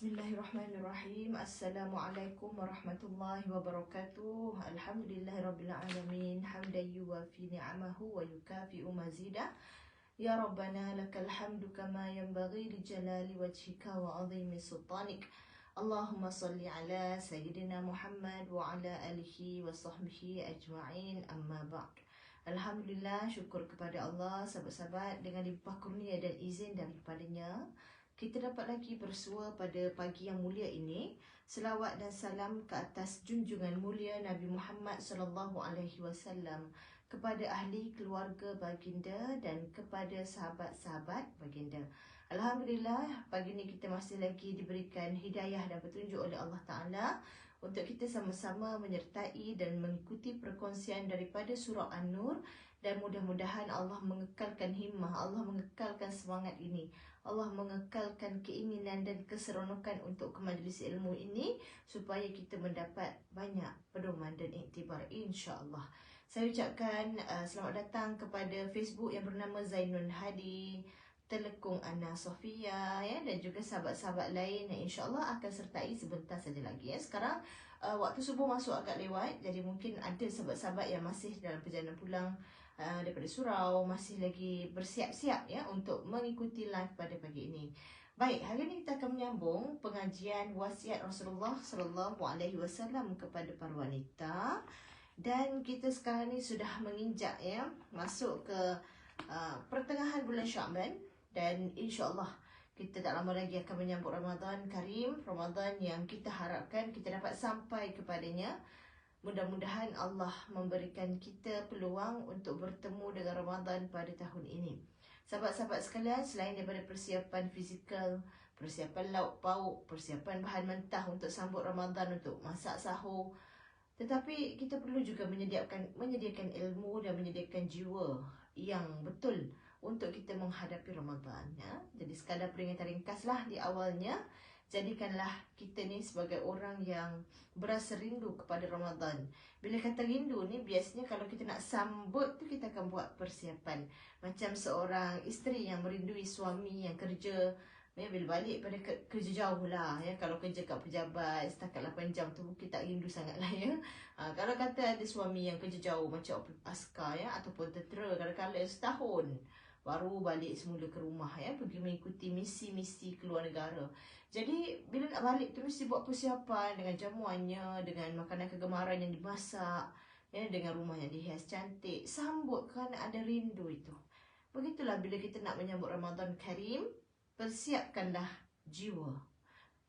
Bismillahirrahmanirrahim. Assalamualaikum warahmatullahi wabarakatuh. Alhamdulillahirabbil alamin. Hamdan yuwafi ni'amahu wa yukafi'u mazidah. Ya Rabbana lakal hamdu kama yanbaghi li jalali wajhika wa 'azimi sultanik. Allahumma salli ala sayyidina Muhammad wa ala alihi wa sahbihi ajma'in. Amma ba'd. Alhamdulillah, syukur kepada Allah, sahabat-sahabat, dengan limpah kurnia dan izin daripadanya kita dapat lagi bersua pada pagi yang mulia ini. Selawat dan salam ke atas junjungan mulia Nabi Muhammad sallallahu alaihi wasallam, kepada ahli keluarga baginda dan kepada sahabat-sahabat baginda. Alhamdulillah, pagi ini kita masih lagi diberikan hidayah dan petunjuk oleh Allah Ta'ala untuk kita sama-sama menyertai dan mengikuti perkongsian daripada surah An-Nur. Dan mudah-mudahan Allah mengekalkan himmah, Allah mengekalkan semangat ini, Allah mengekalkan keinginan dan keseronokan untuk ke majlis ilmu ini, supaya kita mendapat banyak pedoman dan iktibar, insya-Allah. Saya ucapkan selamat datang kepada Facebook yang bernama Zainun Hadi, Telekung Ana Sofia, ya, dan juga sahabat-sahabat lain yang insya-Allah akan sertai sebentar saja lagi, ya. Sekarang waktu subuh masuk agak lewat, jadi mungkin ada sahabat-sahabat yang masih dalam perjalanan pulang daripada surau, masih lagi bersiap-siap, ya, untuk mengikuti live pada pagi ini. Baik, hari ini kita akan menyambung pengajian wasiat Rasulullah sallallahu alaihi wasallam kepada para wanita. Dan kita sekarang ni sudah menginjak, ya, masuk ke pertengahan bulan Sya'ban, dan insya-Allah kita tak lama lagi akan menyambut Ramadan Karim, Ramadan yang kita harapkan kita dapat sampai kepadanya. Mudah-mudahan Allah memberikan kita peluang untuk bertemu dengan Ramadan pada tahun ini. Sahabat-sahabat sekalian, selain daripada persiapan fizikal, persiapan lauk pauk, persiapan bahan mentah untuk sambut Ramadan, untuk masak sahur, tetapi kita perlu juga menyediakan ilmu dan menyediakan jiwa yang betul untuk kita menghadapi Ramadan, ya. Jadi sekadar peringatan ringkaslah di awalnya. Jadikanlah kita ni sebagai orang yang berasa rindu kepada Ramadan. Bila kata rindu ni, biasanya kalau kita nak sambut tu, kita akan buat persiapan. Macam seorang isteri yang merindui suami yang kerja, ya, bila balik pada kerja jauh lah, ya. Kalau kerja kat pejabat setakat 8 jam tu mungkin tak rindu sangat lah, ya. Kalau kata ada suami yang kerja jauh macam askar, ya, ataupun tentera, kadang-kadang setahun baru balik semula ke rumah, ya, pergi mengikuti misi-misi keluar negara. Jadi bila nak balik tu mesti buat persiapan dengan jamuannya, dengan makanan kegemaran yang dimasak, ya, dengan rumah yang dihias cantik. Sambut kerana ada rindu itu. Begitulah bila kita nak menyambut Ramadan Karim, persiapkanlah jiwa,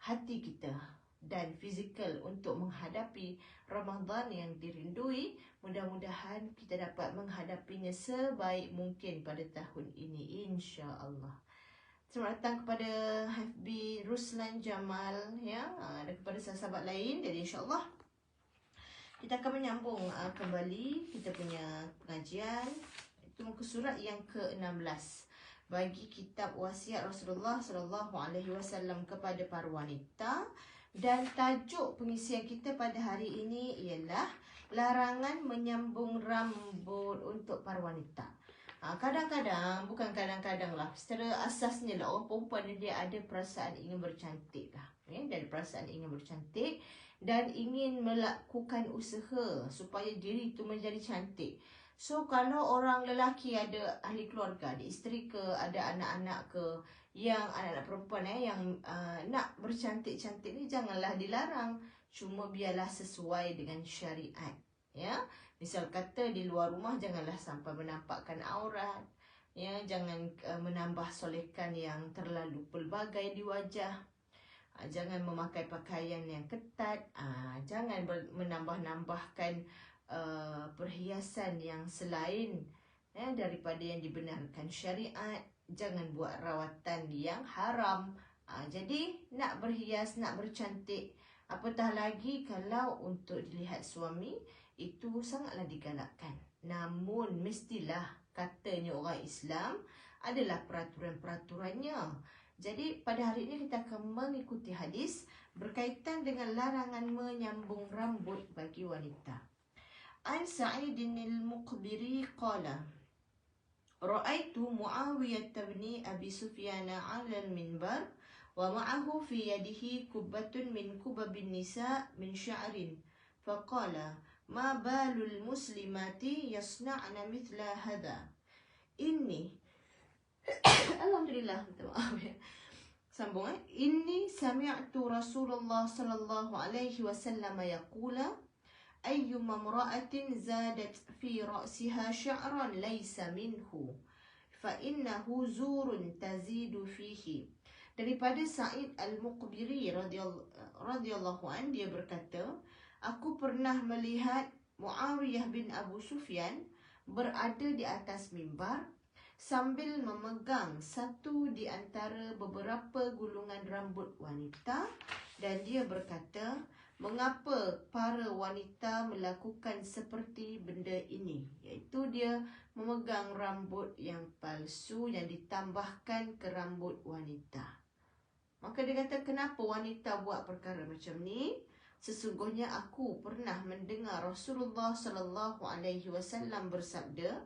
hati kita dan fizikal untuk menghadapi Ramadan yang dirindui. Mudah-mudahan kita dapat menghadapinya sebaik mungkin pada tahun ini, insya-Allah. Selamat datang kepada FB Ruslan Jamal, ya, dan kepada sahabat lain. Jadi insya-Allah kita akan menyambung kembali kita punya pengajian. Itu muka surat yang ke-16 bagi kitab wasiat Rasulullah sallallahu alaihi wasallam kepada para wanita. Dan tajuk pengisian kita pada hari ini ialah larangan menyambung rambut untuk para wanita. Kadang-kadang, bukan kadang-kadang lah, secara asasnya lah, orang perempuan dia ada perasaan ingin bercantik lah, ya, dari perasaan ingin bercantik dan ingin melakukan usaha supaya diri itu menjadi cantik. So kalau orang lelaki ada ahli keluarga, ada isteri ke, ada anak-anak ke, yang anak-anak perempuan yang nak bercantik-cantik ni, janganlah dilarang, cuma biarlah sesuai dengan syariat, ya. Misal kata di luar rumah janganlah sampai menampakkan aurat, ya, jangan menambah solekan yang terlalu pelbagai di wajah, jangan memakai pakaian yang ketat, jangan menambah-nambahkan perhiasan yang selain, ya, daripada yang dibenarkan syariat. Jangan buat rawatan yang haram. Jadi nak berhias, nak bercantik, apatah lagi kalau untuk dilihat suami, itu sangatlah digalakkan. Namun mestilah, katanya orang Islam, adalah peraturan-peraturannya. Jadi pada hari ini kita akan mengikuti hadis berkaitan dengan larangan menyambung rambut bagi wanita. An Sa'idin al-Muqbiri qala, Ra'aitu Muawiyah bin Abi Sufyan 'ala al-minbar ومعه في يده كبة من كبب النساء من شعر فقال ما بال المسلمات يصنعن مثل هذا إني Alhamdulillah, maaf ya. Sambung Inni sami'tu Rasulullah sallallahu alaihi wasallam yaqula ayyuma imra'atin zadat fi ra'siha sya'ran laysa minhu fa innahu zurun tazidu fihi. Daripada Sa'id Al-Muqbiri radhiyallahu anhu, dia berkata, aku pernah melihat Muawiyah bin Abu Sufyan berada di atas mimbar sambil memegang satu di antara beberapa gulungan rambut wanita, dan dia berkata, mengapa para wanita melakukan seperti benda ini? Iaitu dia memegang rambut yang palsu yang ditambahkan ke rambut wanita. Maka dia kata, kenapa wanita buat perkara macam ni? Sesungguhnya aku pernah mendengar Rasulullah sallallahu alaihi wasallam bersabda,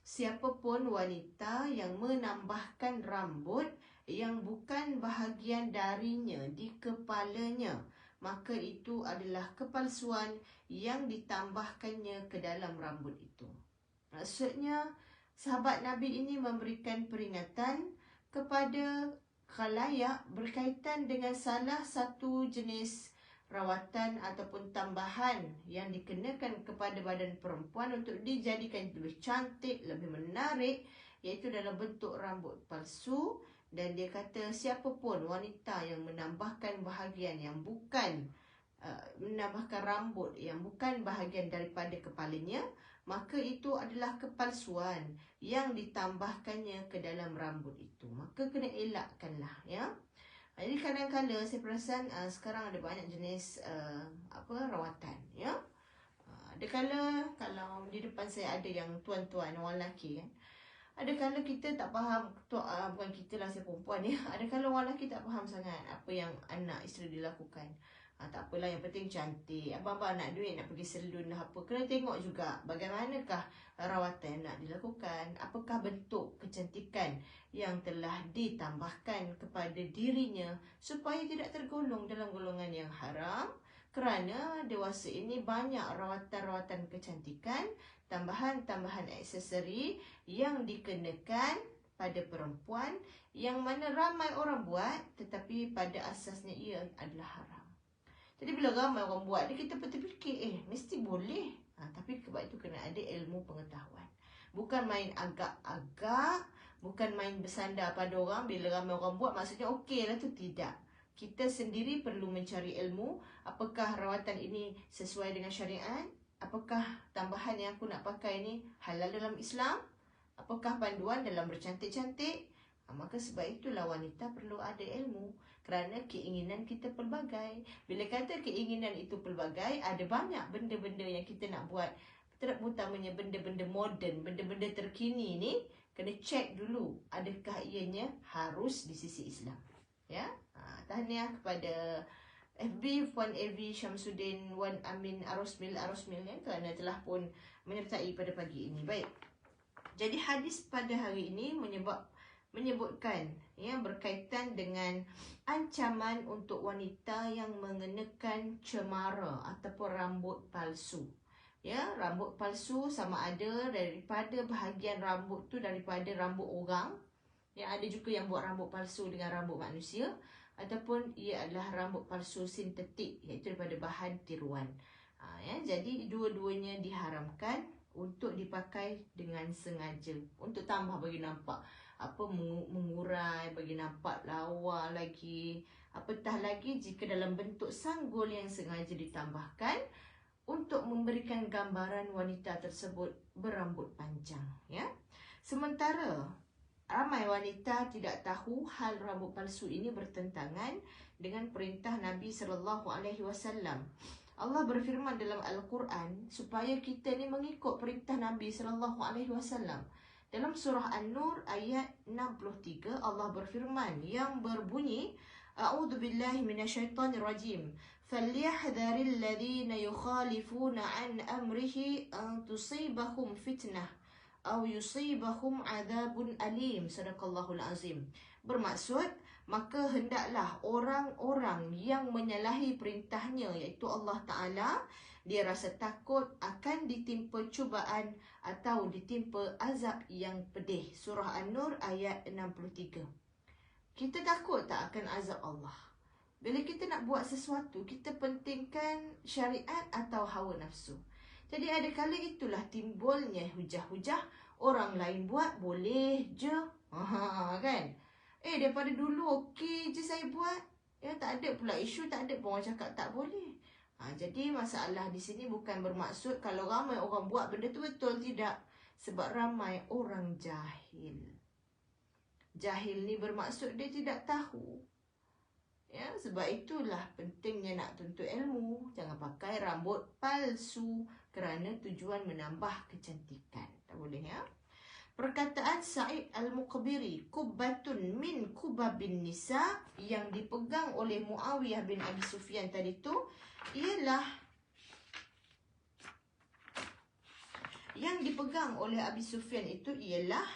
siapapun wanita yang menambahkan rambut yang bukan bahagian darinya di kepalanya, maka itu adalah kepalsuan yang ditambahkannya ke dalam rambut itu. Maksudnya, sahabat Nabi ini memberikan peringatan kepada khalayak berkaitan dengan salah satu jenis rawatan ataupun tambahan yang dikenakan kepada badan perempuan untuk dijadikan lebih cantik, lebih menarik, iaitu dalam bentuk rambut palsu. Dan dia kata siapapun wanita yang menambahkan bahagian yang bukan menambahkan rambut yang bukan bahagian daripada kepalanya, maka itu adalah kepalsuan yang ditambahkannya ke dalam rambut itu. Maka kena elakkanlah, ya. Jadi kadang-kadang saya perasan sekarang ada banyak jenis rawatan, ya. Ada kalau di depan saya ada yang tuan-tuan, orang lelaki kan. Ada kala kita tak faham, bukan kita lah, saya perempuan ya. Ada kala orang lelaki tak faham sangat apa yang anak isteri dilakukan. Tak apalah, yang penting cantik. Abang-abang nak duit, nak pergi salon lah apa. Kena tengok juga bagaimanakah rawatan yang nak dilakukan. Apakah bentuk kecantikan yang telah ditambahkan kepada dirinya supaya tidak tergolong dalam golongan yang haram. Kerana dewasa ini banyak rawatan-rawatan kecantikan, tambahan-tambahan aksesori yang dikenakan pada perempuan, yang mana ramai orang buat tetapi pada asasnya ia adalah haram. Jadi bila ramai orang buat, kita terfikir, mesti boleh. Tapi sebab itu kena ada ilmu pengetahuan. Bukan main agak-agak, bukan main bersandar pada orang. Bila ramai orang buat, maksudnya okey lah tu, tidak. Kita sendiri perlu mencari ilmu. Apakah rawatan ini sesuai dengan syariat? Apakah tambahan yang aku nak pakai ni halal dalam Islam? Apakah panduan dalam bercantik-cantik? Maka sebab itulah wanita perlu ada ilmu. Kerana keinginan kita pelbagai. Bila kata keinginan itu pelbagai, ada banyak benda-benda yang kita nak buat. Terutamanya benda-benda moden, benda-benda terkini ni, kena cek dulu adakah ianya harus di sisi Islam. Ya, tahniah kepada FB Puan Evi Syamsuddin Wan Amin Arosmil ya, kerana telah pun menyertai pada pagi ini. Baik. Jadi hadis pada hari ini menyebutkan ya, berkaitan dengan ancaman untuk wanita yang mengenakan cemara ataupun rambut palsu. Ya, rambut palsu sama ada daripada bahagian rambut tu daripada rambut orang. Ya, ada juga yang buat rambut palsu dengan rambut manusia, ataupun ia adalah rambut palsu sintetik, iaitu daripada bahan tiruan. Ya, jadi dua-duanya diharamkan untuk dipakai dengan sengaja, untuk tambah bagi nampak mengurai, bagi nampak lawa lagi. Apatah lagi jika dalam bentuk sanggul yang sengaja ditambahkan untuk memberikan gambaran wanita tersebut berambut panjang, ya. Sementara ramai wanita tidak tahu hal rambut palsu ini bertentangan dengan perintah Nabi SAW. Allah berfirman dalam Al-Quran supaya kita ni mengikut perintah Nabi SAW. Dalam surah An-Nur ayat 63, Allah berfirman yang berbunyi, A'udzubillahi minasyaitonirrajim. فَلْيَحْذَرِ الَّذِينَ يُخَالِفُونَ عَنْ أَمْرِهِ أَنْ تُصِيبَهُمْ فِتْنَةٌ aw yusibahum adzabun alim. Sadaqallahul azim. Bermaksud, maka hendaklah orang-orang yang menyalahi perintahnya, iaitu Allah Ta'ala, dia rasa takut akan ditimpa cubaan atau ditimpa azab yang pedih. Surah An-Nur ayat 63. Kita takut tak akan azab Allah? Bila kita nak buat sesuatu, kita pentingkan syariat atau hawa nafsu. Jadi ada kala itulah timbulnya hujah-hujah, orang lain buat boleh je. Kan? Daripada dulu okey je saya buat. Ya, tak ada pula isu, tak ada pun orang cakap tak boleh. Jadi masalah di sini bukan bermaksud kalau ramai orang buat benda tu betul, tidak. Sebab ramai orang jahil. Jahil ni bermaksud dia tidak tahu. Ya, sebab itulah pentingnya nak tuntut ilmu. Jangan pakai rambut palsu kerana tujuan menambah kecantikan. Tak boleh, ya. Perkataan Sa'id Al-Muqbiri, kubbatun min kubabin nisa, yang dipegang oleh Muawiyah bin Abi Sufyan tadi tu, ialah yang dipegang oleh Abi Sufyan itu ialah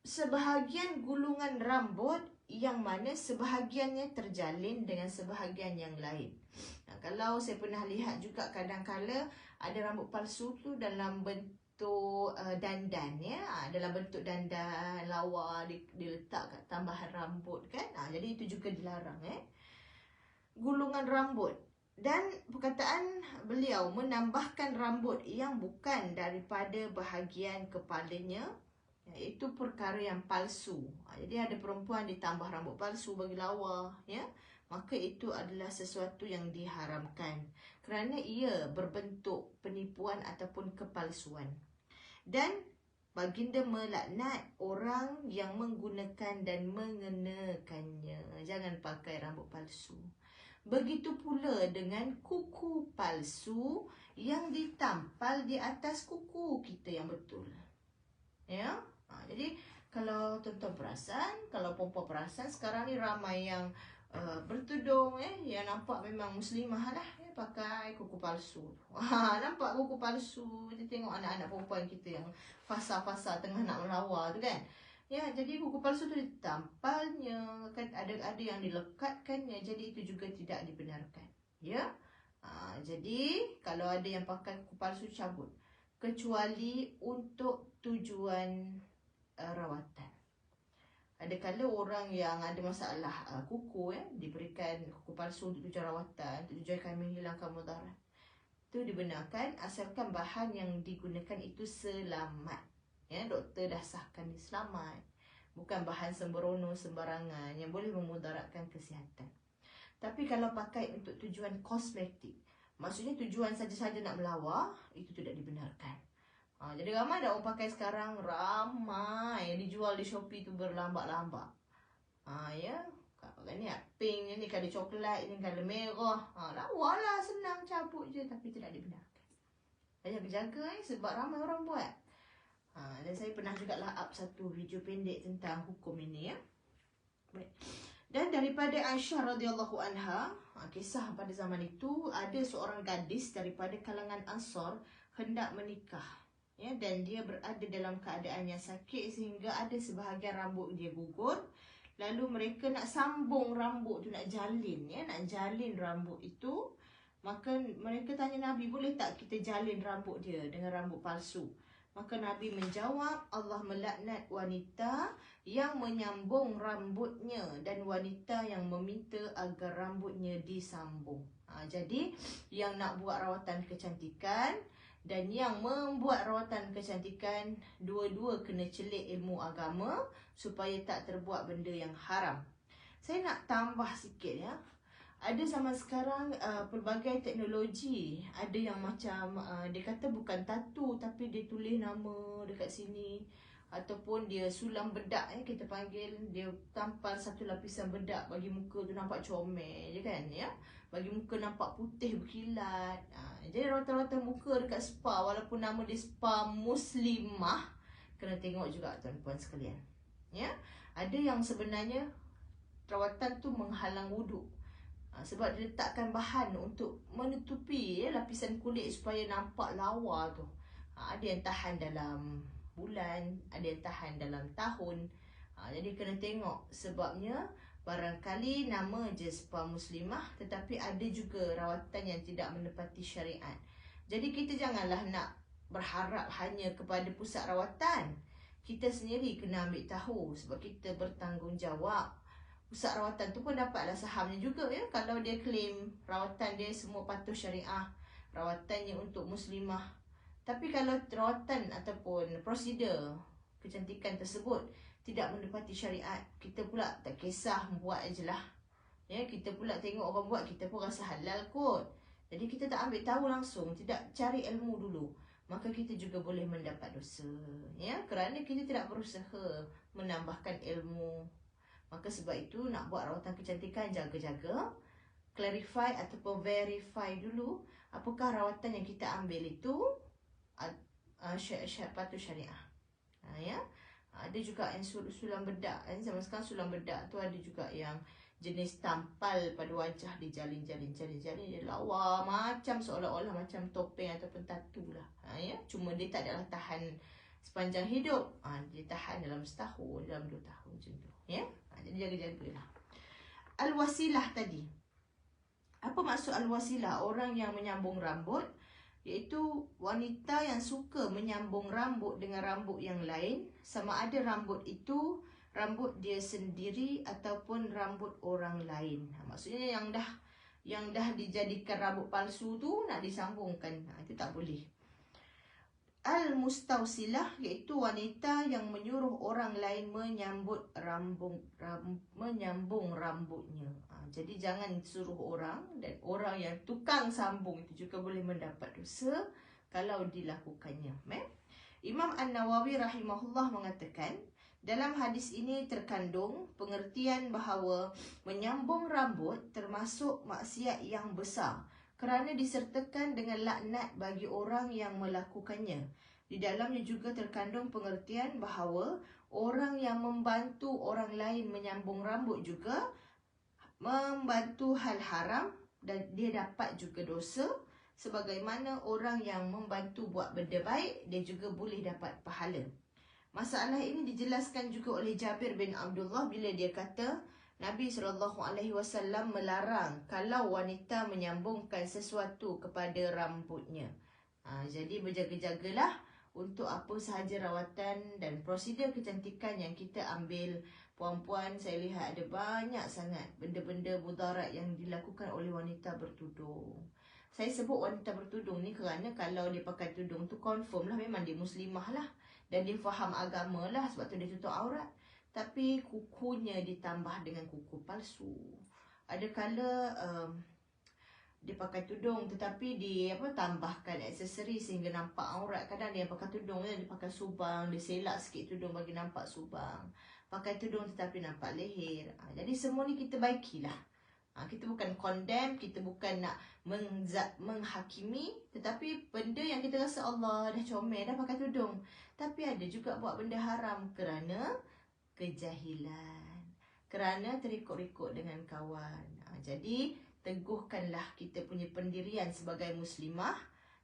sebahagian gulungan rambut yang mana sebahagiannya terjalin dengan sebahagian yang lain. Kalau saya pernah lihat juga kadang-kala ada rambut palsu tu dalam bentuk dandan, ya, dalam bentuk dandan lawa diletak kat tambahan rambut kan. Jadi itu juga dilarang, gulungan rambut. Dan perkataan beliau menambahkan rambut yang bukan daripada bahagian kepalanya, iaitu perkara yang palsu. Jadi ada perempuan ditambah rambut palsu bagi lawa, ya, maka itu adalah sesuatu yang diharamkan kerana ia berbentuk penipuan ataupun kepalsuan. Dan baginda melaknat orang yang menggunakan dan mengenakannya. Jangan pakai rambut palsu. Begitu pula dengan kuku palsu yang ditampal di atas kuku kita yang betul. Ya. Jadi kalau tuan-tuan perasan, kalau perempuan perasan, sekarang ni ramai yang bertudung, yang nampak memang muslimah lah, pakai kuku palsu. Nampak kuku palsu, kita tengok anak-anak perempuan kita yang fasa-fasa tengah nak melawar tu kan. Ya, jadi kuku palsu tu ditampalnya, kan ada yang dilekatkannya, jadi itu juga tidak dibenarkan. Ya. Jadi kalau ada yang pakai kuku palsu, cabut. Kecuali untuk tujuan rawatan. Ada kala orang yang ada masalah kuku, diberikan kuku palsu untuk tujuan rawatan, untuk tujuan menghilangkan mudarat. Itu dibenarkan asalkan bahan yang digunakan itu selamat. Ya, doktor dah sahkan dia selamat. Bukan bahan sembrono sembarangan yang boleh memudaratkan kesihatan. Tapi kalau pakai untuk tujuan kosmetik, maksudnya tujuan saja-saja nak melawar, itu tidak dibenarkan. Jadi ramai dah orang pakai sekarang, ramai yang dijual di Shopee tu berlambak-lambak. Ya, ni pink, ni kala coklat, ni kala merah. Lawa lah, senang cabut je, tapi tidak dibenarkan. Jaga-jaga sebab ramai orang buat. Dan saya pernah juga lah up satu video pendek tentang hukum ini, ya. Baik. Dan daripada Aisyah radhiyallahu anha, kisah pada zaman itu ada seorang gadis daripada kalangan Ansar hendak menikah. Ya, dan dia berada dalam keadaan yang sakit sehingga ada sebahagian rambut dia gugur. Lalu mereka nak sambung rambut tu, nak jalin, nak jalin rambut itu. Maka mereka tanya Nabi, boleh tak kita jalin rambut dia dengan rambut palsu? Maka Nabi menjawab, Allah melaknat wanita yang menyambung rambutnya dan wanita yang meminta agar rambutnya disambung. Jadi yang nak buat rawatan kecantikan dan yang membuat rawatan kecantikan, dua-dua kena celik ilmu agama supaya tak terbuat benda yang haram. Saya nak tambah sikit, ya. Ada zaman sekarang pelbagai teknologi. Ada yang macam dia kata bukan tatu tapi dia tulis nama dekat sini, ataupun dia sulam bedak, kita panggil, dia tampal satu lapisan bedak bagi muka tu nampak comel je kan, ya. Bagi muka nampak putih berkilat. Jadi rawatan-rawatan muka dekat spa, walaupun nama dia spa muslimah, kena tengok juga tuan-puan sekalian, ya. Ada yang sebenarnya rawatan tu menghalang wuduk. Sebab dia letakkan bahan untuk menutupi lapisan kulit supaya nampak lawa tu. Ada yang tahan dalam bulan, ada yang tahan dalam tahun. Jadi kena tengok, sebabnya barangkali nama je spa muslimah tetapi ada juga rawatan yang tidak menepati syariat. Jadi kita janganlah nak berharap hanya kepada pusat rawatan. Kita sendiri kena ambil tahu sebab kita bertanggungjawab. Pusat rawatan tu pun dapatlah sahamnya juga ya. Kalau dia claim rawatan dia semua patuh syariah, rawatannya untuk muslimah. Tapi kalau rawatan ataupun prosedur kecantikan tersebut tidak menepati syariat, kita pula tak kisah buat je lah. Ya, kita pula tengok orang buat, kita pun rasa halal kot. Jadi kita tak ambil tahu langsung, tidak cari ilmu dulu, maka kita juga boleh mendapat dosa. Ya, kerana kita tidak berusaha menambahkan ilmu. Maka sebab itu nak buat rawatan kecantikan, jaga-jaga, clarify ataupun verify dulu apakah rawatan yang kita ambil itu patuh syariah. Ya, ada juga yang sulam bedak. Zaman sekarang sulam bedak tu ada juga yang jenis tampal pada wajah, dia jalin-jalin dia lawa macam seolah-olah macam topeng ataupun tatu lah. Ya, cuma dia tak adalah tahan sepanjang hidup. Dia tahan dalam setahun, dalam 2 tahun macam tu. Ya. Jadi jaga-jagalah. Al-wasilah tadi. Apa maksud al-wasilah? Orang yang menyambung rambut, iaitu wanita yang suka menyambung rambut dengan rambut yang lain, sama ada rambut itu rambut dia sendiri ataupun rambut orang lain. Maksudnya yang dah dijadikan rambut palsu tu nak disambungkan, itu tak boleh. Al-mustausilah iaitu wanita yang menyuruh orang lain menyambung rambutnya. Jadi jangan suruh orang, dan orang yang tukang sambung itu juga boleh mendapat dosa kalau dilakukannya. Imam An-Nawawi rahimahullah mengatakan, dalam hadis ini terkandung pengertian bahawa menyambung rambut termasuk maksiat yang besar kerana disertakan dengan laknat bagi orang yang melakukannya. Di dalamnya juga terkandung pengertian bahawa orang yang membantu orang lain menyambung rambut juga membantu hal haram dan dia dapat juga dosa, sebagaimana orang yang membantu buat benda baik, dia juga boleh dapat pahala. Masalah ini dijelaskan juga oleh Jabir bin Abdullah bila dia kata, Nabi SAW melarang kalau wanita menyambungkan sesuatu kepada rambutnya. Jadi berjaga-jagalah untuk apa sahaja rawatan dan prosedur kecantikan yang kita ambil. Puan-puan, saya lihat ada banyak sangat benda-benda mudarat yang dilakukan oleh wanita bertudung. Saya sebut wanita bertudung ni kerana kalau dia pakai tudung tu confirm lah memang dia muslimah lah. Dan dia faham agama lah, sebab tu dia tutup aurat. Tapi kukunya ditambah dengan kuku palsu. Ada kala dia pakai tudung tetapi dia tambahkan aksesori sehingga nampak aurat. Kadang dia pakai tudung dia pakai subang, dia selak sikit tudung bagi nampak subang. Pakai tudung tetapi nampak leher. Jadi semua ni kita baikilah. Kita bukan condemn, kita bukan nak menghakimi, tetapi benda yang kita rasa Allah dah comel dah pakai tudung, tapi ada juga buat benda haram kerana kejahilan, kerana terikut-ikut dengan kawan. Jadi teguhkanlah kita punya pendirian sebagai muslimah,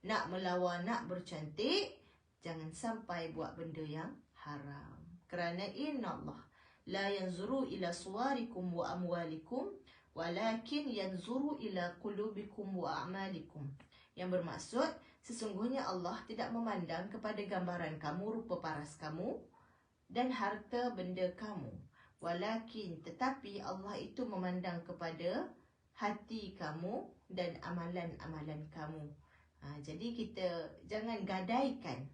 nak melawan, nak bercantik, jangan sampai buat benda yang haram. Kerana innallah la yanzuru ila suwarikum wa amwalikum walakin yanzuru ila qulubikum wa a'malikum. Yang bermaksud, sesungguhnya Allah tidak memandang kepada gambaran kamu, rupa paras kamu dan harta benda kamu. Walakin, tetapi Allah itu memandang kepada hati kamu dan amalan-amalan kamu. Jadi kita jangan gadaikan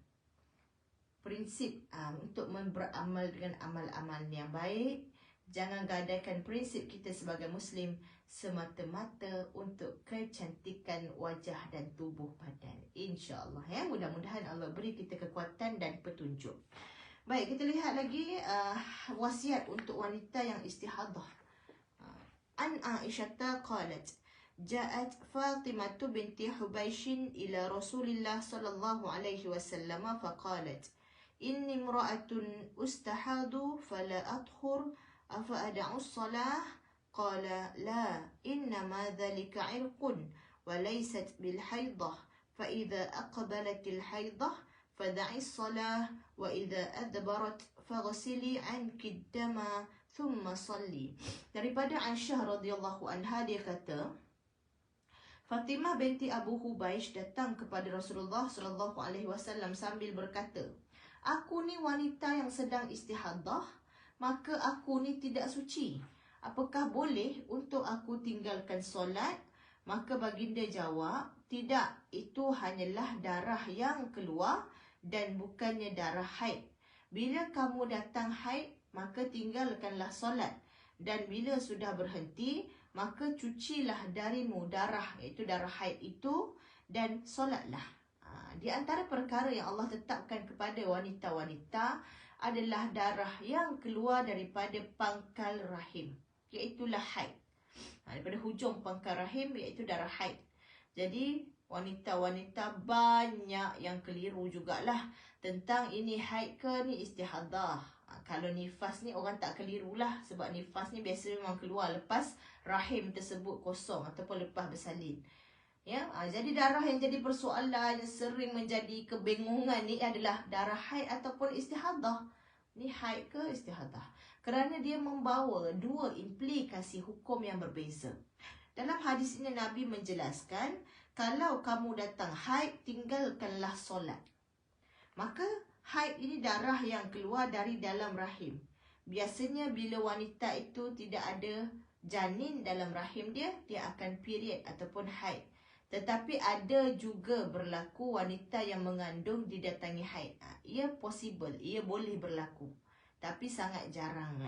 prinsip untuk beramal dengan amal-amal yang baik. Jangan gadaikan prinsip kita sebagai Muslim semata-mata untuk kecantikan wajah dan tubuh badan. InsyaAllah ya. Mudah-mudahan Allah beri kita kekuatan dan petunjuk. Baik, kita lihat lagi wasiat untuk wanita yang istihadah. An Aisyah qalat, Ja'at Fatimah binti Hubaishin ila Rasulillah sallallahu alaihi wasallam faqalat, Inni imra'atun ustahadu fala adkhur afa ada'u as-salah? Qala la, innama dhalika 'irqun wa laysat bil haidah, fa idza aqbalat al haidah fada'i salah wa idza adbarat faghsili anki dama thumma salli. Daripada Aisyah radhiyallahu anha, dia kata, Fatimah binti Abu Hubaish datang kepada Rasulullah sallallahu alaihi wasallam sambil berkata, "Aku ni wanita yang sedang istihadah, maka aku ni tidak suci. Apakah boleh untuk aku tinggalkan solat?" Maka baginda jawab, "Tidak, itu hanyalah darah yang keluar dan bukannya darah haid. Bila kamu datang haid, maka tinggalkanlah solat. Dan bila sudah berhenti, maka cucilah darimu darah, iaitu darah haid itu, dan solatlah." Di antara perkara yang Allah tetapkan kepada wanita-wanita adalah darah yang keluar daripada pangkal rahim, iaitulah haid. Daripada hujung pangkal rahim, iaitu darah haid. Jadi wanita-wanita banyak yang keliru jugalah tentang ini haid ke ni istihadah. Kalau nifas ni orang tak kelirulah, sebab nifas ni biasa memang keluar lepas rahim tersebut kosong ataupun lepas bersalin. Ya, jadi darah yang jadi persoalan, yang sering menjadi kebingungan ni adalah darah haid ataupun istihadah. Ni haid ke istihadah? Kerana dia membawa dua implikasi hukum yang berbeza. Dalam hadis ini Nabi menjelaskan, kalau kamu datang haid, tinggalkanlah solat. Maka haid ini darah yang keluar dari dalam rahim. Biasanya bila wanita itu tidak ada janin dalam rahim dia, dia akan period ataupun haid. Tetapi ada juga berlaku wanita yang mengandung didatangi haid. Ia possible, ia boleh berlaku. Tapi sangat jarang.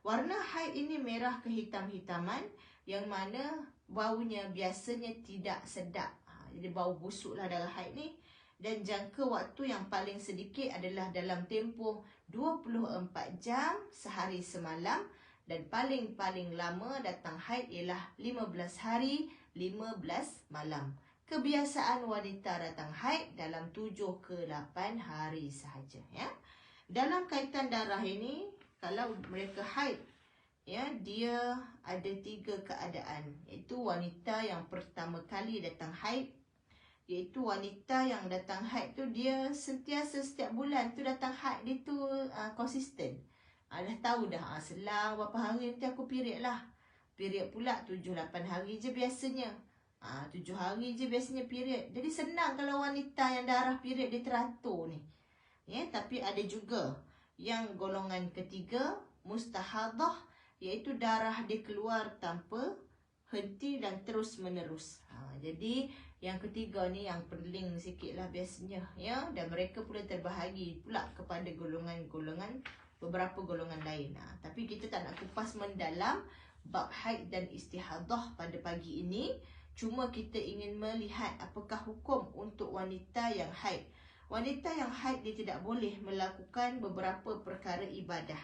Warna haid ini merah kehitam-hitaman, yang mana baunya biasanya tidak sedap. Jadi bau busuklah darah haid ni. Dan jangka waktu yang paling sedikit adalah dalam tempoh 24 jam sehari semalam. Dan paling-paling lama datang haid ialah 15 hari 15 malam. Kebiasaan wanita datang haid dalam 7 ke 8 hari sahaja. Ya. Dalam kaitan darah ini, kalau mereka haid, ya, dia ada 3 keadaan. Iaitu wanita yang pertama kali datang haid, iaitu wanita yang datang haid tu dia sentiasa setiap bulan tu datang haid dia tu konsisten. Dah tahu dah, selang berapa hari nanti aku period lah. Period pula 7-8 hari je biasanya. 7 hari je biasanya period. Jadi senang kalau wanita yang darah period dia teratur ni. Ya, tapi ada juga yang golongan ketiga, mustahadah, iaitu darah dia keluar tanpa henti dan terus menerus. Jadi yang ketiga ni yang pening sikit lah biasanya, ya. Dan mereka pula terbahagi pula kepada golongan-golongan, beberapa golongan lain. Tapi kita tak nak kupas mendalam bab haid dan istihadah pada pagi ini. Cuma kita ingin melihat apakah hukum untuk wanita yang haid. Wanita yang haid dia tidak boleh melakukan beberapa perkara ibadah,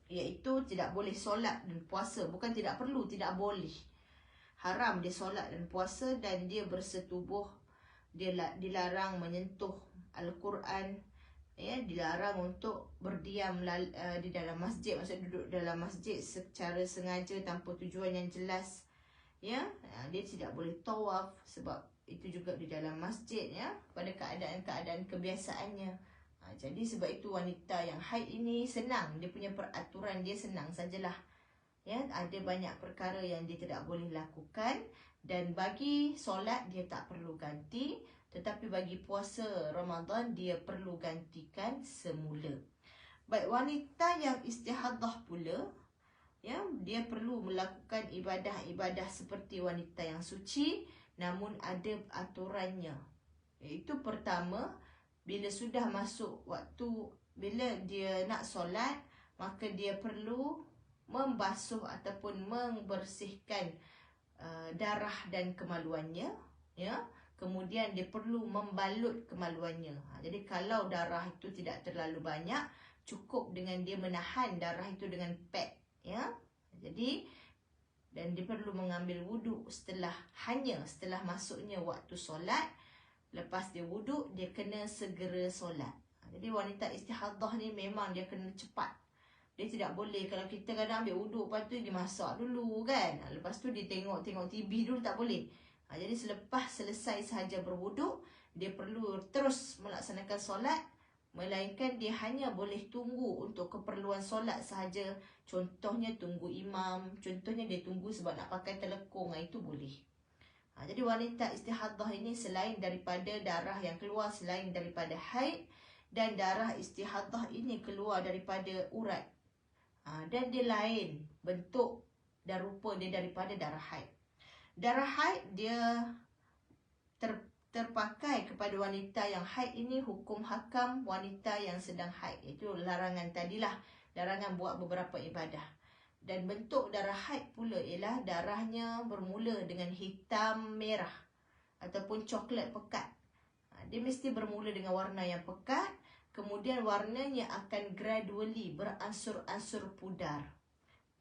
iaitu tidak boleh solat dan puasa. Bukan tidak perlu, tidak boleh. Haram dia solat dan puasa, dan dia bersetubuh. Dia dilarang menyentuh Al-Quran. Ya, dilarang untuk berdiam di dalam masjid, maksud duduk dalam masjid secara sengaja tanpa tujuan yang jelas. Ya, dia tidak boleh tawaf sebab itu juga di dalam masjid, ya, pada keadaan-keadaan kebiasaannya. Jadi sebab itu wanita yang haid ini senang, dia punya peraturan dia senang sajalah. Ya, ada banyak perkara yang dia tidak boleh lakukan, dan bagi solat dia tak perlu ganti. Tetapi bagi puasa Ramadan dia perlu gantikan semula. Baik, wanita yang istihadah pula, ya, dia perlu melakukan ibadah-ibadah seperti wanita yang suci, namun ada aturannya. Iaitu pertama, bila sudah masuk waktu, bila dia nak solat, maka dia perlu membasuh ataupun membersihkan darah dan kemaluannya, ya. Kemudian dia perlu membalut kemaluannya. Jadi kalau darah itu tidak terlalu banyak, cukup dengan dia menahan darah itu dengan pad, ya. Jadi, dan dia perlu mengambil wuduk hanya setelah masuknya waktu solat. Lepas dia wuduk, dia kena segera solat. Jadi wanita istihadah ni memang dia kena cepat. Dia tidak boleh, kalau kita kadang ambil wuduk, lepas tu dia masak dulu kan. Lepas tu dia tengok TV dulu, tak boleh. Jadi selepas selesai sahaja berwuduk, dia perlu terus melaksanakan solat, melainkan dia hanya boleh tunggu untuk keperluan solat sahaja. Contohnya tunggu imam, contohnya dia tunggu sebab nak pakai telekung, itu boleh. Jadi wanita istihadah ini selain daripada darah yang keluar selain daripada haid, dan darah istihadah ini keluar daripada urat. Dan dia lain bentuk dan rupa dia daripada darah haid. Darah haid dia terpakai kepada wanita yang haid ini hukum hakam wanita yang sedang haid. Itu larangan tadilah, larangan buat beberapa ibadah. Dan bentuk darah haid pula ialah darahnya bermula dengan hitam merah ataupun coklat pekat. Dia mesti bermula dengan warna yang pekat, kemudian warnanya akan gradually beransur-ansur pudar.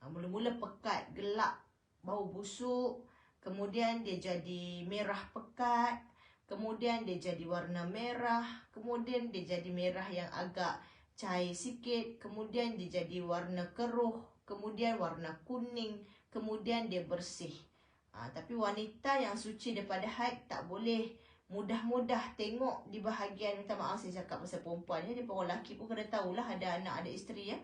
Mula-mula pekat, gelap, bau busuk, kemudian dia jadi merah pekat, kemudian dia jadi warna merah, kemudian dia jadi merah yang agak cair sikit, kemudian dia jadi warna keruh, kemudian warna kuning, kemudian dia bersih. Tapi wanita yang suci daripada haid tak boleh mudah-mudah tengok di bahagian, minta maaf saya cakap pasal perempuan ya, dia orang lelaki pun kena tahulah, ada anak, ada isteri ya.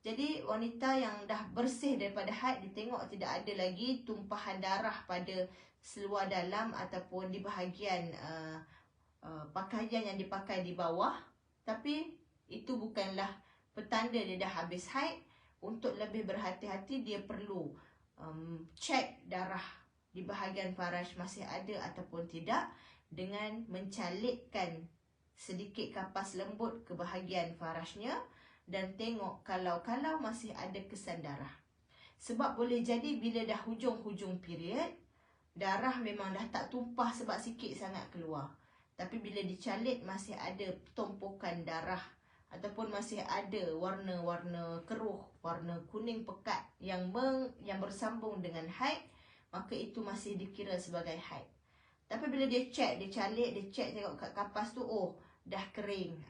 Jadi wanita yang dah bersih daripada haid, ditengok tidak ada lagi tumpahan darah pada seluar dalam ataupun di bahagian pakaian yang dipakai di bawah. Tapi itu bukanlah petanda dia dah habis haid. Untuk lebih berhati-hati, dia perlu cek darah di bahagian faraj masih ada ataupun tidak, dengan mencalitkan sedikit kapas lembut ke bahagian farajnya dan tengok kalau masih ada kesan darah. Sebab boleh jadi bila dah hujung-hujung period, darah memang dah tak tumpah sebab sikit sangat keluar. Tapi bila dicalit masih ada tumpukan darah ataupun masih ada warna-warna keruh, warna kuning pekat yang bersambung dengan haid, maka itu masih dikira sebagai haid. Tapi bila dia cek, dia calit, dia cek tengok kat kapas tu, oh dah kering,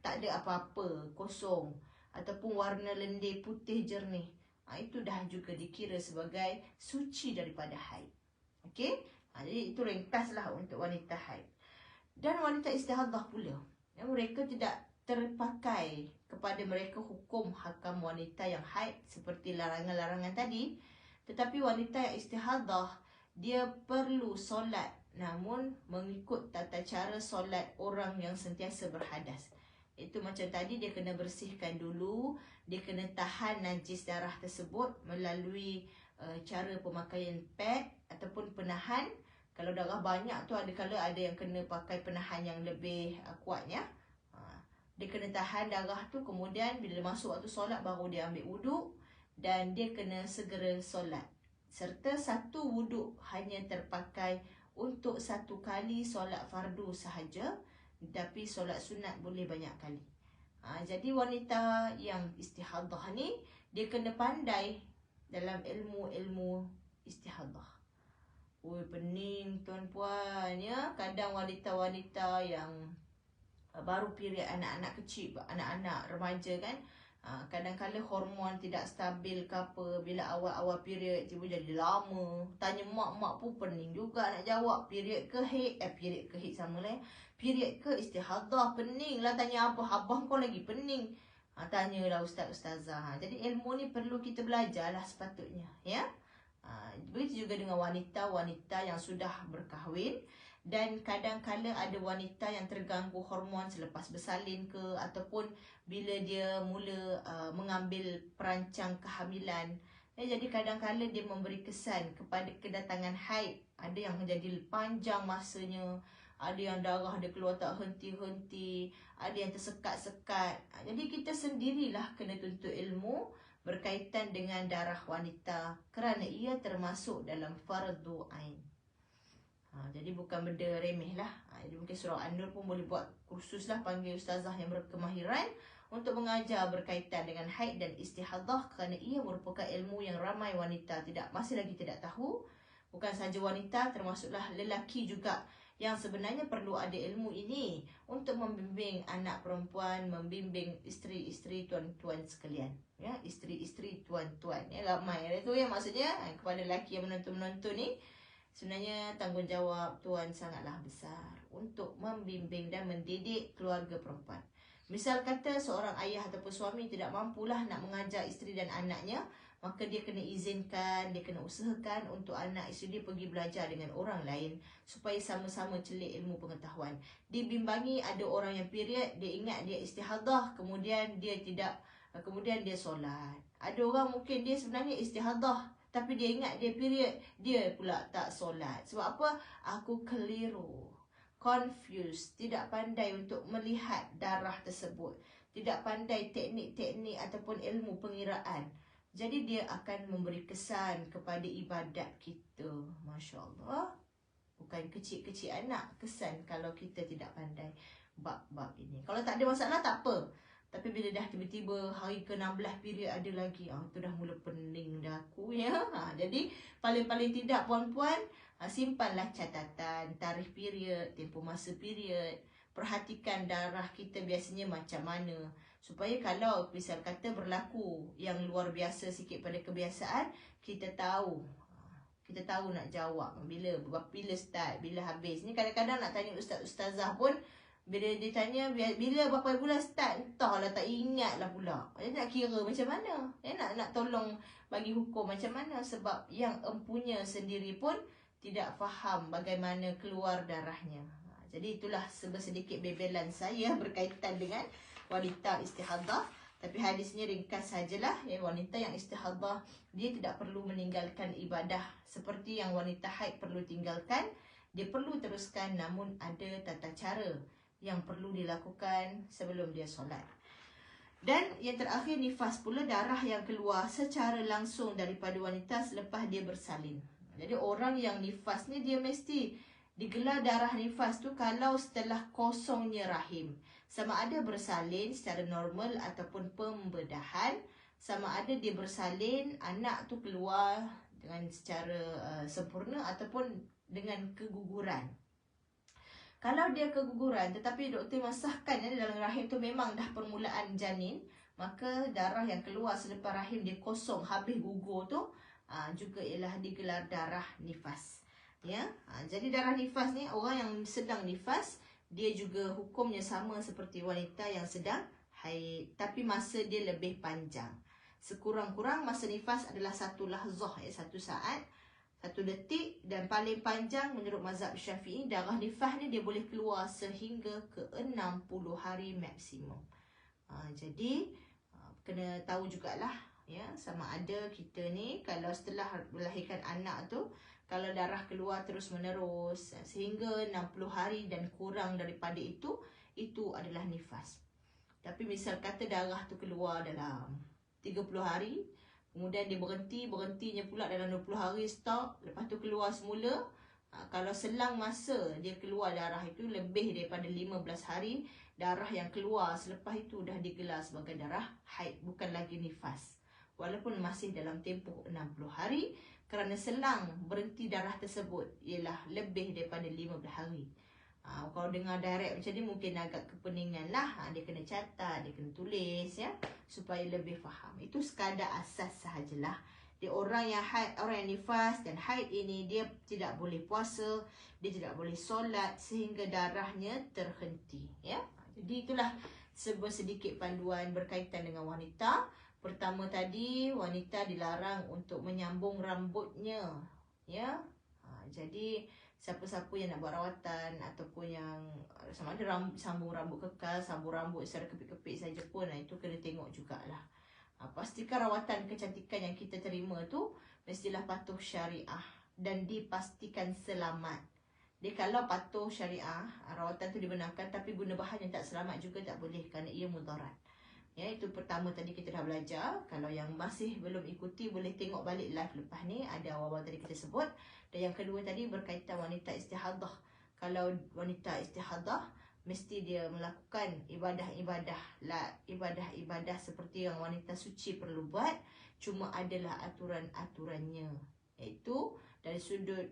tak ada apa-apa, kosong, ataupun warna lendir putih jernih, itu dah juga dikira sebagai suci daripada haid. Okey, jadi itu ringkaslah untuk wanita haid. Dan wanita istihadah pula, mereka tidak terpakai kepada mereka hukum hakam wanita yang haid seperti larangan-larangan tadi. Tetapi wanita yang istihadah, dia perlu solat, namun mengikut tata cara solat orang yang sentiasa berhadas. Itu macam tadi, dia kena bersihkan dulu, dia kena tahan najis darah tersebut melalui cara pemakaian pad ataupun penahan. Kalau darah banyak tu ada yang kena pakai penahan yang lebih kuatnya. Dia kena tahan darah tu, kemudian bila masuk waktu solat baru dia ambil wuduk dan dia kena segera solat. Serta satu wuduk hanya terpakai untuk satu kali solat fardu sahaja, tapi solat sunat boleh banyak kali. Jadi wanita yang istihadah ni, dia kena pandai dalam ilmu-ilmu istihadah. Pening tuan-puan ya. Kadang wanita-wanita yang baru period, anak-anak kecil, anak-anak remaja kan, kadang-kadang hormon tidak stabil ke apa, bila awal-awal period tiba jadi lama. Tanya mak pun pening juga nak jawab, period ke haid, period ke haid sama lah, period ke istihadah, pening lah. Tanya apa, abang kau lagi pening, tanyalah ustaz-ustazah. Jadi ilmu ni perlu kita belajar lah sepatutnya ya. Begitu juga dengan wanita-wanita yang sudah berkahwin. Dan kadang-kadang ada wanita yang terganggu hormon selepas bersalin ke, ataupun bila dia mula mengambil perancang kehamilan. Jadi kadang-kadang dia memberi kesan kepada kedatangan haid. Ada yang menjadi panjang masanya, ada yang darah dia keluar tak henti-henti, ada yang tersekat-sekat. Jadi kita sendirilah kena tuntut ilmu berkaitan dengan darah wanita, kerana ia termasuk dalam fardu ain. Jadi bukan benda remeh lah. Jadi mungkin surah An-Nur pun boleh buat kursus lah, panggil ustazah yang berkemahiran untuk mengajar berkaitan dengan haid dan istihadah, kerana ia merupakan ilmu yang ramai wanita masih lagi tidak tahu. Bukan sahaja wanita, termasuklah lelaki juga yang sebenarnya perlu ada ilmu ini untuk membimbing anak perempuan, membimbing isteri-isteri tuan-tuan sekalian ya, isteri-isteri tuan-tuan ya, ramai itu ya, maksudnya kepada lelaki yang menonton-menonton ni, Sebenarnya tanggungjawab tuan sangatlah besar untuk membimbing dan mendidik keluarga perempuan. Misal kata seorang ayah ataupun suami tidak mampulah nak mengajar isteri dan anaknya, maka dia kena izinkan, dia kena usahakan untuk anak isteri dia pergi belajar dengan orang lain supaya sama-sama celik ilmu pengetahuan. Dibimbangi ada orang yang period, dia ingat dia istihadah, kemudian dia solat. Ada orang mungkin dia sebenarnya istihadah tapi dia ingat dia period, dia pula tak solat. Sebab apa? Aku keliru, confused, tidak pandai untuk melihat darah tersebut, tidak pandai teknik-teknik ataupun ilmu pengiraan. Jadi dia akan memberi kesan kepada ibadat kita. Masya Allah. Bukan kecil-kecil anak, kesan kalau kita tidak pandai bab-bab ini. Kalau tak ada masalah tak apa. Tapi bila dah tiba-tiba hari ke-16 period ada lagi, tu dah mula pening dah aku ya. Jadi paling-paling tidak puan-puan, simpanlah catatan tarikh period, tempoh masa period. Perhatikan darah kita biasanya macam mana. Supaya kalau misal kata berlaku yang luar biasa sikit pada kebiasaan, kita tahu nak jawab bila start, bila habis. Ni kadang-kadang nak tanya ustaz-ustazah pun, bila dia tanya bila berapa bulan start, entahlah, tak ingat lah pula. Dia nak kira macam mana? Dia nak tolong bagi hukum macam mana? Sebab yang empunya sendiri pun tidak faham bagaimana keluar darahnya. Jadi itulah sedikit bebelan saya berkaitan dengan wanita istihadah. Tapi hadisnya ringkas sajalah, ya, wanita yang istihadah dia tidak perlu meninggalkan ibadah seperti yang wanita haid perlu tinggalkan. Dia perlu teruskan, namun ada tata cara yang perlu dilakukan sebelum dia solat. Dan yang terakhir, nifas pula, darah yang keluar secara langsung daripada wanita selepas dia bersalin. Jadi orang yang nifas ni dia mesti digelar darah nifas tu kalau setelah kosongnya rahim. Sama ada bersalin secara normal ataupun pembedahan. Sama ada dia bersalin, anak tu keluar dengan secara sempurna ataupun dengan keguguran. Kalau dia keguguran tetapi doktor masahkan dalam rahim tu memang dah permulaan janin, maka darah yang keluar selepas rahim dia kosong, habis gugur tu juga ialah digelar darah nifas. Ya, jadi darah nifas ni, orang yang sedang nifas, dia juga hukumnya sama seperti wanita yang sedang haid, tapi masa dia lebih panjang. Sekurang-kurang masa nifas adalah 1 lahzah, 1 saat, 1 detik, dan paling panjang menurut mazhab Syafi'i, darah nifas ni dia boleh keluar sehingga ke 60 hari maksimum. Jadi kena tahu jugalah, ya, sama ada kita ni kalau setelah melahirkan anak tu, kalau darah keluar terus menerus sehingga 60 hari dan kurang daripada itu adalah nifas. Tapi misal kata darah tu keluar dalam 30 hari, kemudian dia berhentinya pula dalam 20 hari stop, lepas tu keluar semula. Kalau selang masa dia keluar darah itu lebih daripada 15 hari, darah yang keluar selepas itu dah digelar sebagai darah haid, bukan lagi nifas. Walaupun masih dalam tempoh 60 hari, kerana selang berhenti darah tersebut ialah lebih daripada 15 hari. Kalau dengar direct macam ni mungkin agak kepeningan lah. Dia kena catat, dia kena tulis, ya, supaya lebih faham. Itu sekadar asas sahajalah. Dia orang yang haid, orang yang nifas dan haid ini, dia tidak boleh puasa, dia tidak boleh solat sehingga darahnya terhenti, ya. Jadi itulah sebuah sedikit panduan berkaitan dengan wanita. Pertama tadi, wanita dilarang untuk menyambung rambutnya, ya. Jadi siapa-siapa yang nak buat rawatan ataupun yang sama ada sambung rambut kekal, sambung rambut secara kepit-kepit saja pun, itu kena tengok jugalah. Pastikan rawatan kecantikan yang kita terima tu mestilah patuh syariah dan dipastikan selamat. Dia kalau patuh syariah, rawatan tu dibenarkan, tapi guna bahan yang tak selamat juga tak boleh kerana ia mudarat. Ya, itu pertama tadi kita dah belajar. Kalau yang masih belum ikuti, boleh tengok balik live lepas ni, ada awal-awal tadi kita sebut. Dan yang kedua tadi berkaitan wanita istihadah. Kalau wanita istihadah, mesti dia melakukan ibadah seperti yang wanita suci perlu buat. Cuma adalah aturan-aturannya, iaitu dari sudut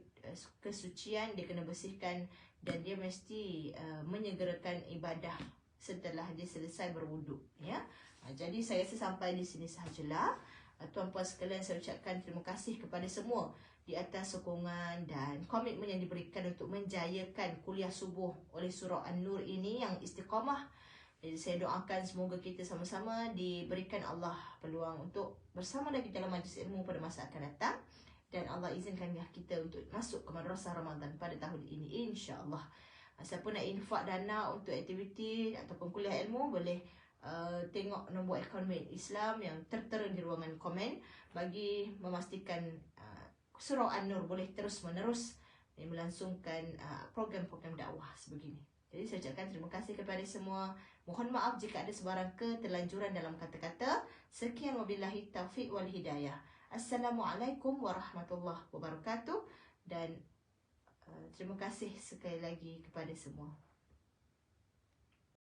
kesucian dia kena bersihkan, dan dia mesti menyegerakan ibadah setelah dia selesai berwuduk, ya. Jadi saya rasa sampai di sini sahajalah. Tuan-puan sekalian, saya ucapkan terima kasih kepada semua di atas sokongan dan komitmen yang diberikan untuk menjayakan kuliah subuh oleh surah An-Nur ini yang istiqamah. Jadi saya doakan semoga kita sama-sama diberikan Allah peluang untuk bersama lagi dalam majlis ilmu pada masa akan datang. Dan Allah izinkan kita untuk masuk ke Madrasah Ramadan pada tahun ini, insya-Allah. Siapa nak infak dana untuk aktiviti ataupun kuliah ilmu, boleh tengok nombor akaun Islam yang tertera di ruangan komen bagi memastikan surah An-Nur boleh terus-menerus melangsungkan program-program dakwah sebegini. Jadi saya ucapkan terima kasih kepada semua. Mohon maaf jika ada sebarang keterlanjuran dalam kata-kata. Sekian, wabillahi taufiq wal hidayah. Assalamualaikum warahmatullahi wabarakatuh. Dan terima kasih sekali lagi kepada semua.